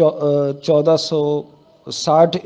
1460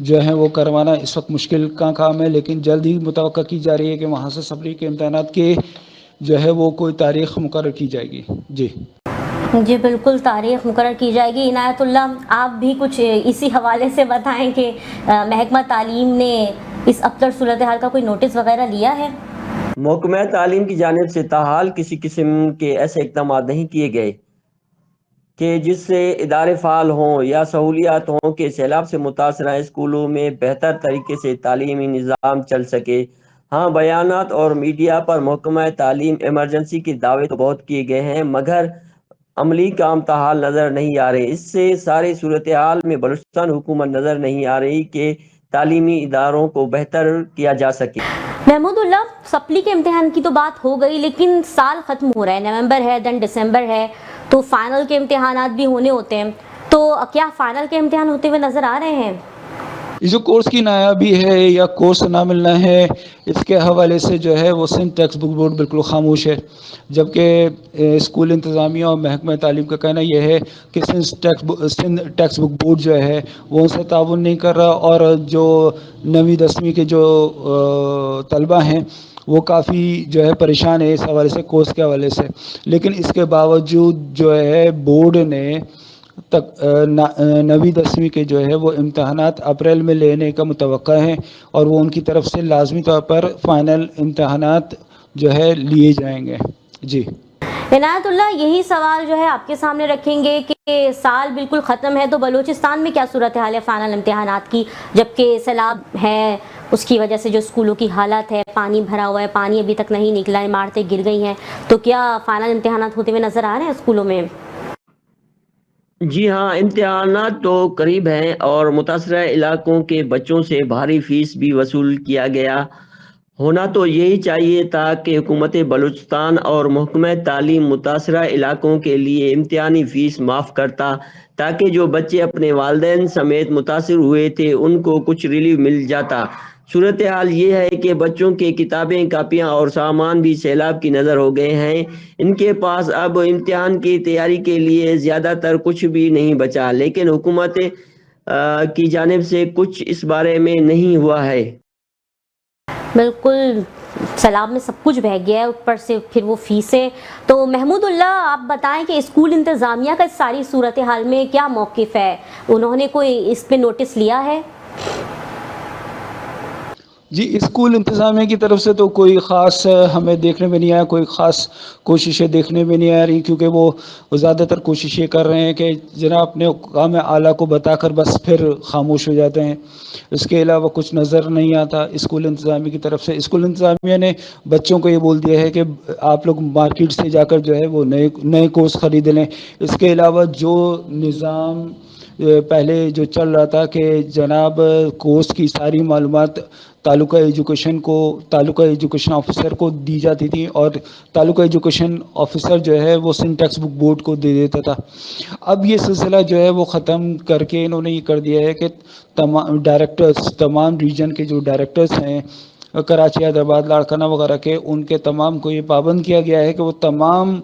جو ہے وہ کروانا اس وقت مشکل کا کام ہے، لیکن جلد ہی متوقع کی جا رہی ہے کہ وہاں سے سپلی کے امتحانات کے جو ہے وہ کوئی تاریخ مقرر کی جائے گی. جی جی بالکل، تاریخ مقرر کی جائے گی. عنایت اللہ، آپ بھی کچھ اسی حوالے سے بتائیں کہ محکمہ تعلیم نے اس ابتر صورتحال کا کوئی نوٹس وغیرہ لیا ہے؟ محکمہ تعلیم کی جانب سے تاحال کسی قسم کے ایسے اقدامات نہیں کیے گئے کہ جس سے ادارے فعال ہوں یا سہولیات ہوں کہ سیلاب سے متاثرہ اسکولوں میں بہتر طریقے سے تعلیمی نظام چل سکے. ہاں، بیانات اور میڈیا پر محکمہ تعلیم ایمرجنسی کے دعوے تو بہت کیے گئے ہیں، مگر عملی کام تاحال نظر نہیں آ رہے. اس سے ساری صورتحال میں بلوچستان حکومت نظر نہیں آ رہی کہ تعلیمی اداروں کو بہتر کیا جا سکے. محمود اللہ، سپلی کے امتحان کی تو بات ہو گئی، لیکن سال ختم ہو رہا ہے، نومبر ہے دن دسمبر ہے، تو فائنل کے امتحانات بھی ہونے ہوتے ہیں. تو کیا فائنل کے امتحان ہوتے ہوئے نظر آ رہے ہیں؟ یہ جو کورس کی نایابی ہے یا کورس نہ ملنا ہے، اس کے حوالے سے جو ہے وہ سندھ ٹیکسٹ بک بورڈ بالکل خاموش ہے، جبکہ اسکول انتظامیہ اور محکمہ تعلیم کا کہنا یہ ہے کہ سندھ ٹیکسٹ بک بورڈ جو ہے وہ ان سے تعاون نہیں کر رہا، اور جو 9ویں 10ویں کے جو طلبہ ہیں وہ کافی جو ہے پریشان ہے اس حوالے سے، کورس کے حوالے سے. لیکن اس کے باوجود جو ہے بورڈ نے 9ویں 10ویں کے جو ہے وہ امتحانات اپریل میں لینے کا متوقع ہے، اور وہ ان کی طرف سے لازمی طور پر فائنل امتحانات جو ہے لیے جائیں گے. جی عنایت اللہ، یہی سوال جو ہے آپ کے سامنے رکھیں گے کہ سال بالکل ختم ہے، تو بلوچستان میں کیا صورتحال ہے فائنل امتحانات کی، جبکہ سیلاب ہے، اس کی وجہ سے جو اسکولوں کی حالت ہے، پانی بھرا ہوا ہے، پانی ابھی تک نہیں نکلا، عمارتیں گر گئی ہیں، تو کیا فائنل امتحانات ہوتے ہوئے نظر آ رہے ہیں اسکولوں میں؟ جی ہاں، امتحانات تو قریب ہیں اور متاثرہ علاقوں کے بچوں سے بھاری فیس بھی وصول کیا گیا. ہونا تو یہی چاہیے تھا کہ حکومت بلوچستان اور محکمہ تعلیم متاثرہ علاقوں کے لیے امتحانی فیس معاف کرتا، تاکہ جو بچے اپنے والدین سمیت متاثر ہوئے تھے ان کو کچھ ریلیف مل جاتا. صورتحال یہ ہے کہ بچوں کے کتابیں، کاپیاں اور سامان بھی سیلاب کی نظر ہو گئے ہیں. ان کے پاس اب امتحان کی تیاری کے لیے زیادہ تر کچھ بھی نہیں بچا، لیکن حکومت کی جانب سے کچھ اس بارے میں نہیں ہوا ہے. بالکل، سیلاب میں سب کچھ بہہ گیا ہے، اوپر سے پھر وہ فیسیں. تو محمود اللہ، آپ بتائیں کہ اسکول انتظامیہ کا اس ساری صورتحال میں کیا موقف ہے؟ انہوں نے کوئی اس پہ نوٹس لیا ہے؟ جی، اسکول انتظامیہ کی طرف سے تو کوئی خاص ہمیں دیکھنے میں نہیں آیا، کوئی خاص کوششیں دیکھنے میں نہیں آ رہی، کیونکہ وہ زیادہ تر کوشش یہ کر رہے ہیں کہ جناب اپنے حکام اعلیٰ کو بتا کر بس پھر خاموش ہو جاتے ہیں. اس کے علاوہ کچھ نظر نہیں آتا اسکول انتظامیہ کی طرف سے. اسکول انتظامیہ نے بچوں کو یہ بول دیا ہے کہ آپ لوگ مارکیٹ سے جا کر جو ہے وہ نئے کورس خرید لیں. اس کے علاوہ جو نظام پہلے جو چل رہا تھا کہ جناب کورس کی ساری معلومات تعلقہ ایجوکیشن آفیسر کو دی جاتی تھی، اور تعلقہ ایجوکیشن آفیسر جو ہے وہ سندھ ٹیکسٹ بک بورڈ کو دے دیتا تھا. اب یہ سلسلہ جو ہے وہ ختم کر کے انہوں نے یہ کر دیا ہے کہ تمام ریجن کے جو ڈائریکٹرز ہیں کراچی، حیدرآباد، لاڑکانہ وغیرہ کے، ان کے تمام کو یہ پابند کیا گیا ہے کہ وہ تمام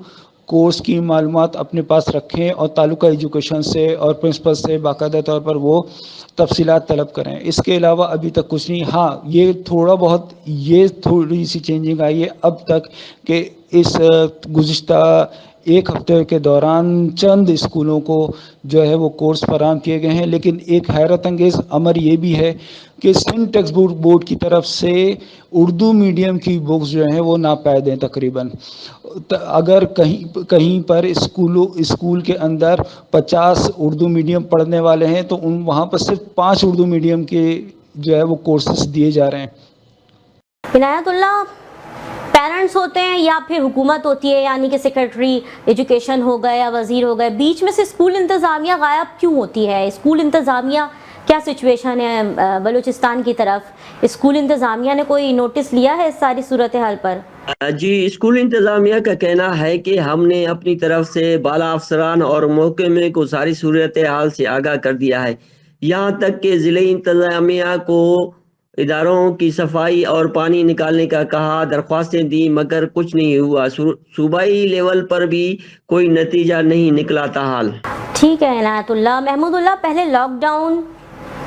کورس کی معلومات اپنے پاس رکھیں اور تعلقہ ایجوکیشن سے اور پرنسپل سے باقاعدہ طور پر وہ تفصیلات طلب کریں. اس کے علاوہ ابھی تک کچھ نہیں. ہاں، یہ تھوڑی سی چینجنگ آئی ہے اب تک کہ اس گزشتہ ایک ہفتے کے دوران چند اسکولوں کو جو ہے وہ کورس فراہم کیے گئے ہیں، لیکن ایک حیرت انگیز امر یہ بھی ہے کہ سندھ ٹیکسٹ بک بورڈ کی طرف سے اردو میڈیم کی بکس جو ہیں وہ ناپید ہیں تقریباً. اگر کہیں پر اسکول کے اندر 50 اردو میڈیم پڑھنے والے ہیں تو وہاں پر صرف 5 اردو میڈیم کے جو ہے وہ کورسز دیے جا رہے ہیں. عنایت اللہ، پیرنٹس ہوتے ہیں یا پھر حکومت ہوتی ہے، یعنی کہ سیکرٹری ایجوکیشن ہو گئے یا وزیر ہو گئے، بیچ میں سے اسکول انتظامیہ غائب کیوں ہوتی ہے؟ اسکول انتظامیہ کیا سچویشن ہے بلوچستان کی طرف؟ اسکول انتظامیہ نے کوئی نوٹس لیا ہے اس ساری صورتحال پر؟ جی، اسکول انتظامیہ کا کہنا ہے کہ ہم نے اپنی طرف سے بالا افسران اور محکمے کو ساری صورتحال سے آگاہ کر دیا ہے، یہاں تک کہ ضلعی انتظامیہ کو اداروں کی صفائی اور پانی نکالنے کا کہا، درخواستیں دی، مگر کچھ نہیں ہوا. صوبائی لیول پر بھی کوئی نتیجہ نہیں نکلا تاحال. ٹھیک ہے عنایت اللہ. محمود اللہ، پہلے لاک ڈاؤن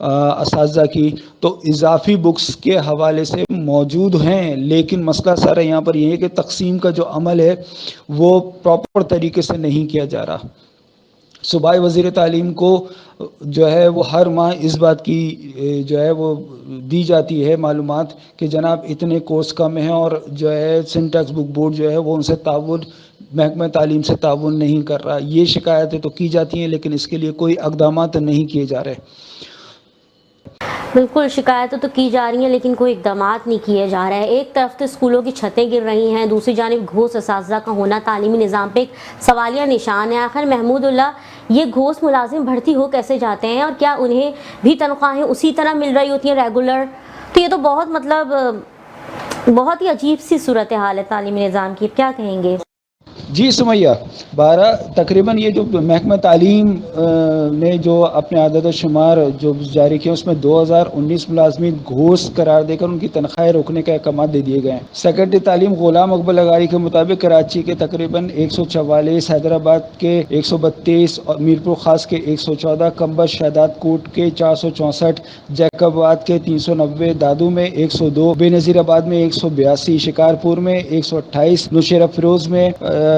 اساتذہ کی تو اضافی بکس کے حوالے سے موجود ہیں، لیکن مسئلہ سارا یہاں پر یہ ہے کہ تقسیم کا جو عمل ہے وہ پراپر طریقے سے نہیں کیا جا رہا۔ صوبائی وزیر تعلیم کو جو ہے وہ ہر ماہ اس بات کی جو ہے وہ دی جاتی ہے معلومات کہ جناب اتنے کورس کم ہیں، اور جو ہے سندھ ٹیکسٹ بک بورڈ جو ہے وہ ان سے تعاون، محکمہ تعلیم سے تعاون نہیں کر رہا۔ یہ شکایتیں تو کی جاتی ہیں لیکن اس کے لیے کوئی اقدامات نہیں کیے جا رہے۔ بالکل، شکایتیں تو کی جا رہی ہیں لیکن کوئی اقدامات نہیں کیے جا رہے ہیں۔ ایک طرف تو اسکولوں کی چھتیں گر رہی ہیں، دوسری جانب گھوس اساتذہ کا ہونا تعلیمی نظام پہ ایک سوالیہ نشان ہے۔ آخر محمود اللہ، یہ گھوس ملازم بھرتی ہو کیسے جاتے ہیں اور کیا انہیں بھی تنخواہیں اسی طرح مل رہی ہوتی ہیں ریگولر؟ تو یہ تو بہت ہی عجیب سی صورتحال ہے تعلیمی نظام کی، کیا کہیں گے؟ جی سمیہ، تقریباً یہ جو محکمہ تعلیم نے جو اپنے عدد و شمار جو جاری کیا اس میں 2019 ملازمین گھوس قرار دے کر ان کی تنخواہیں روکنے کے احکامات دے دیے گئے ہیں۔ سیکرٹری تعلیم غلام اکبر لغاری کے مطابق کراچی کے تقریباً 144، حیدرآباد کے 132 اور میرپور خاص کے 114، کمبر شہداد کوٹ کے 464، جیکب آباد کے 390، دادو میں 102، بے نظیر آباد میں 182، شکارپور میں 128، نوشیرہ فیروز میں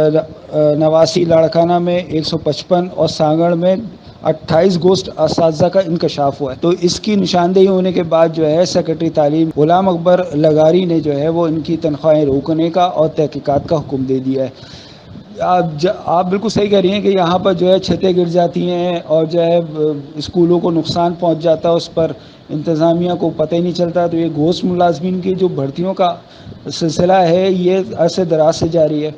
89، لاڑکانہ میں 155 اور سانگڑ میں 28 گوشت اساتذہ کا انکشاف ہوا ہے۔ تو اس کی نشاندہی ہونے کے بعد جو ہے سیکرٹری تعلیم غلام اکبر لغاری نے جو ہے وہ ان کی تنخواہیں روکنے کا اور تحقیقات کا حکم دے دیا ہے۔ آپ بالکل صحیح کہہ رہی ہیں کہ یہاں پر جو ہے چھتیں گر جاتی ہیں اور جو ہے اسکولوں کو نقصان پہنچ جاتا ہے، اس پر انتظامیہ کو پتہ ہی نہیں چلتا۔ تو یہ گھوس ملازمین کی جو بھرتیوں کا سلسلہ ہے یہ عرصے دراز سے جاری ہے۔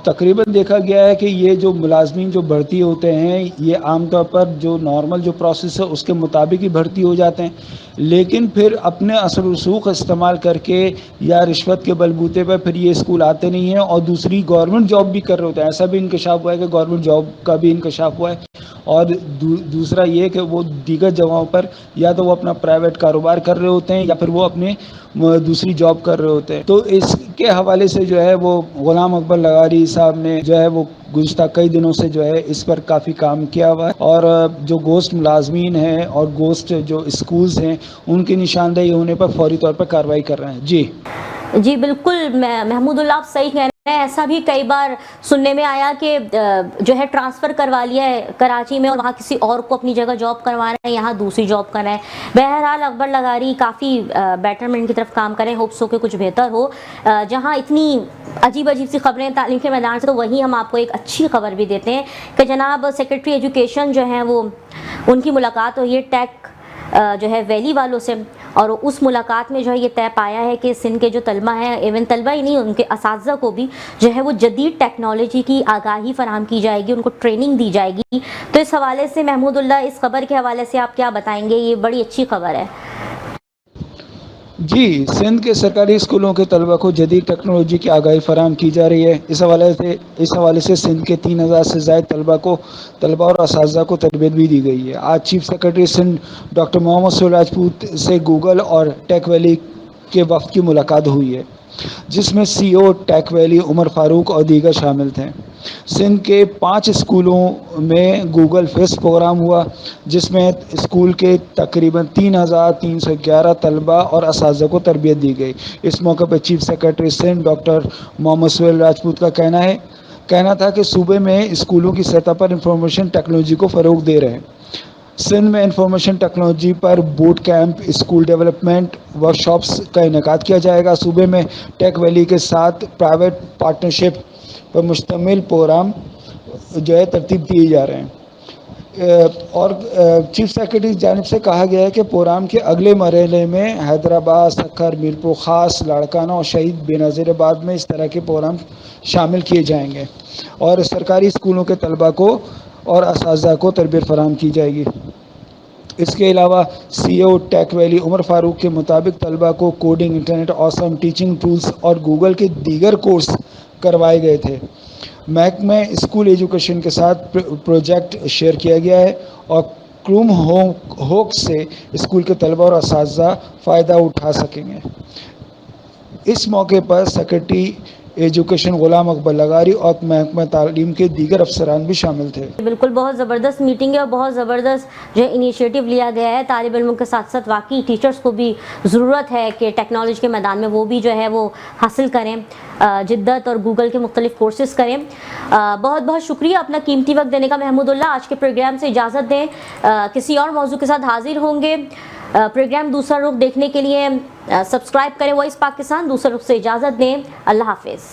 تقریباً دیکھا گیا ہے کہ یہ جو ملازمین جو بھرتی ہوتے ہیں یہ عام طور پر جو نارمل جو پروسیس ہے اس کے مطابق ہی بھرتی ہو جاتے ہیں، لیکن پھر اپنے اثر و رسوخ استعمال کر کے یا رشوت کے بلبوتے پر پھر یہ اسکول آتے نہیں ہیں اور دوسری گورنمنٹ جاب بھی کر رہے ہوتے ہیں۔ ایسا بھی انکشاف ہوا ہے کہ گورنمنٹ جاب کا بھی انکشاف ہوا ہے، اور دوسرا یہ کہ وہ دیگر جگہوں پر یا تو وہ اپنا پرائیویٹ کاروبار کر رہے ہوتے ہیں یا پھر وہ اپنے دوسری جاب کر رہے ہوتے ہیں۔ تو اس کے حوالے سے جو ہے وہ غلام اکبر لغاری صاحب نے جو ہے وہ گزشتہ کئی دنوں سے جو ہے اس پر کافی کام کیا ہوا ہے، اور جو گوشت ملازمین ہیں اور گوشت جو اسکولز ہیں ان کی نشاندہی ہونے پر فوری طور پر کارروائی کر رہے ہیں۔ جی بالکل محمود اللہ، آپ صحیح کہہ رہے ہیں۔ ایسا بھی کئی بار سننے میں آیا کہ جو ہے ٹرانسفر کروا لیا ہے کراچی میں اور وہاں کسی اور کو اپنی جگہ جاب کروا رہے ہیں، یہاں دوسری جاب کر رہے ہیں۔ بہرحال اکبر لغاری کافی بیٹرمنٹ کی طرف کام کریں، ہوپس ہو کہ کچھ بہتر ہو۔ جہاں اتنی عجیب سی خبریں تعلیم کے میدان سے، تو وہیں ہم آپ کو ایک اچھی خبر بھی دیتے ہیں کہ جناب سیکرٹری ایجوکیشن جو ہیں وہ ان کی ملاقات ہوئی ہے ٹیک جو ہے ویلی والوں سے، اور اس ملاقات میں جو ہے یہ طے پایا ہے کہ سندھ کے جو طلبہ ہیں، ایون طلبہ ہی نہیں ان کے اساتذہ کو بھی جو ہے وہ جدید ٹیکنالوجی کی آگاہی فراہم کی جائے گی، ان کو ٹریننگ دی جائے گی۔ تو اس حوالے سے محمود اللہ، اس خبر کے حوالے سے آپ کیا بتائیں گے؟ یہ بڑی اچھی خبر ہے۔ جی، سندھ کے سرکاری اسکولوں کے طلبہ کو جدید ٹیکنالوجی کی آگاہی فراہم کی جا رہی ہے۔ اس حوالے سے سندھ کے 3000 سے زائد طلبہ اور اساتذہ کو تربیت بھی دی گئی ہے۔ آج چیف سیکرٹری سندھ ڈاکٹر محمد سہیل راجپوت سے گوگل اور ٹیک ویلی کے وفد کی ملاقات ہوئی ہے، جس میں سی او ٹیک ویلی عمر فاروق اور دیگر شامل تھے۔ سندھ کے 5 اسکولوں میں گوگل فیس پروگرام ہوا، جس میں اسکول کے تقریباً 3311 طلبہ اور اساتذہ کو تربیت دی گئی۔ اس موقع پر چیف سیکرٹری سندھ ڈاکٹر محمد سہیل راجپوت کا کہنا تھا کہ صوبے میں اسکولوں کی سطح پر انفارمیشن ٹیکنالوجی کو فروغ دے رہے ہیں۔ سندھ میں انفارمیشن ٹیکنالوجی پر boot camp, school development workshops کا انعقاد کیا جائے گا۔ صوبے میں ٹیک ویلی کے ساتھ پرائیویٹ پارٹنرشپ پر مشتمل پروگرام جو ہے ترتیب دیے جا رہے ہیں، اور چیف سیکرٹری کی جانب سے کہا گیا ہے کہ پروگرام کے اگلے مرحلے میں حیدرآباد، سکھر، میرپور خاص، لاڑکانہ اور شہید بے نظیر آباد میں اس طرح کے پروگرام شامل کیے جائیں گے اور سرکاری اسکولوں کے طلبہ کو اور اساتذہ کو تربیت فراہم کی جائے گی۔ اس کے علاوہ سی او ٹیک ویلی عمر فاروق کے مطابق طلبہ کو کوڈنگ، انٹرنیٹ، آسم ٹیچنگ ٹولز اور گوگل کے دیگر کورس کروائے گئے تھے۔ محکمہ اسکول ایجوکیشن کے ساتھ پروجیکٹ شیئر کیا گیا ہے اور کروم ہوک سے اسکول کے طلبہ اور اساتذہ فائدہ اٹھا سکیں گے۔ اس موقع پر سیکرٹری ایجوکیشن غلام اکبر لغاری اور محکمہ تعلیم کے دیگر افسران بھی شامل تھے۔ بالکل بہت زبردست میٹنگ ہے اور بہت زبردست جو انیشیٹو لیا گیا ہے طالب علموں کے ساتھ ساتھ واقعی ٹیچرز کو بھی ضرورت ہے کہ ٹیکنالوجی کے میدان میں وہ بھی جو ہے وہ حاصل کریں، جدت اور گوگل کے مختلف کورسز کریں۔ بہت بہت شکریہ اپنا قیمتی وقت دینے کا محمود اللہ۔ آج کے پروگرام سے اجازت دیں، کسی اور موضوع کے ساتھ حاضر ہوں گے۔ پروگرام دوسرا رخ دیکھنے کے لیے سبسکرائب کریں وائس پاکستان۔ دوسرا رخ سے اجازت دیں، اللہ حافظ۔